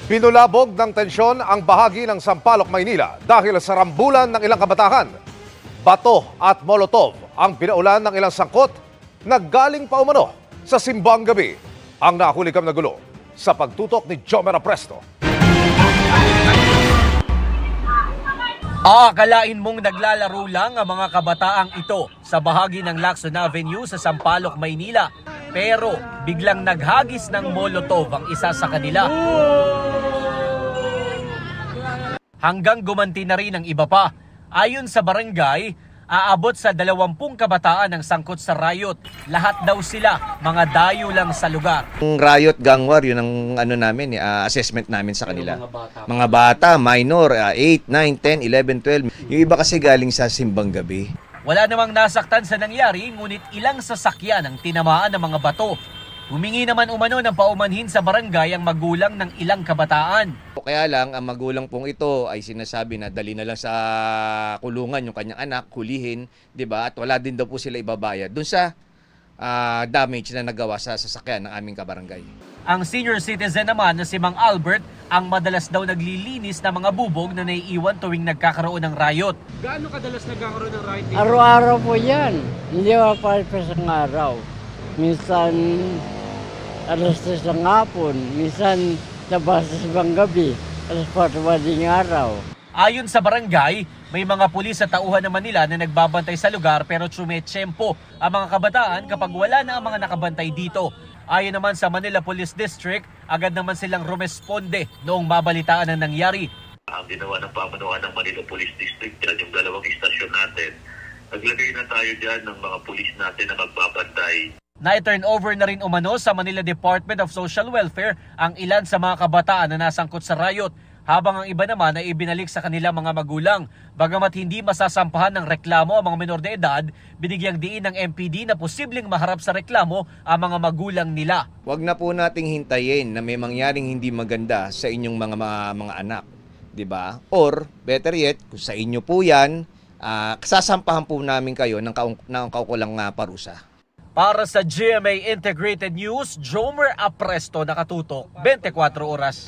Binulabog ng tensyon ang bahagi ng Sampaloc, Maynila dahil sa rambulan ng ilang kabataan. Bato at molotov ang pinaulan ng ilang sangkot na galing pa umano sa simbang gabi. Ang nahulikam na gulo sa pagtutok ni Jomer Apresto. Aakalain mong naglalaro lang ang mga kabataang ito sa bahagi ng Lacson Avenue sa Sampaloc, Maynila. Pero biglang naghagis ng molotov ang isa sa kanila. Hanggang gumanti na rin ang iba pa. Ayon sa barangay, aabot sa 20 kabataan ang sangkot sa riot. Lahat daw sila mga dayo lang sa lugar. Ang riot gang war, yun ang assessment namin sa kanila. Mga bata, minor, 8, 9, 10, 11, 12. Yung iba kasi galing sa simbang gabi. Wala namang nasaktan sa nangyari, ngunit ilang sasakyan ang tinamaan ng mga bato. Humingi naman umano ng paumanhin sa barangay ang magulang ng ilang kabataan. Kaya lang, ang magulang pong ito ay sinasabi na dali na lang sa kulungan yung kanyang anak, hulihin, di ba? At wala din daw po sila ibabayad doon sa damage na nagawa sa sasakyan ng aming kabarangay. Ang senior citizen naman na si Mang Albert ang madalas daw naglilinis ng mga bubog na naiiwan tuwing nagkakaroon ng riot. Gaano kadalas nagkakaroon ng riot? Araw-araw po yan. Hindi mapalpas ang araw. Minsan alas 3 ng hapon, minsan labas sa gabi, alas 4 ng araw. Ayon sa barangay, may mga pulis sa tauhan naman nila na nagbabantay sa lugar pero tsumetsyempo ang mga kabataan kapag wala na ang mga nakabantay dito. Ayon naman sa Manila Police District, agad naman silang rumesponde noong mabalitaan ang nangyari. Ang ginawa ng pamanuan ng Manila Police District, yan yung dalawang istasyon natin. Naglagay na tayo dyan ng mga pulis natin na magbabantay. Na-turn over na rin umano sa Manila Department of Social Welfare ang ilan sa mga kabataan na nasangkot sa riot, habang ang iba naman ay ibinalik sa kanilang mga magulang. Bagamat hindi masasampahan ng reklamo ang mga menor de edad, binigyang diin ng MPD na posibleng maharap sa reklamo ang mga magulang nila. Huwag na po nating hintayin na may mangyaring hindi maganda sa inyong mga anak, di ba? Or better yet, kung sa inyo po 'yan, sasampahan po namin kayo ng kaukulang parusa. Para sa GMA Integrated News, Jomer Apresto, nakatutok 24 oras.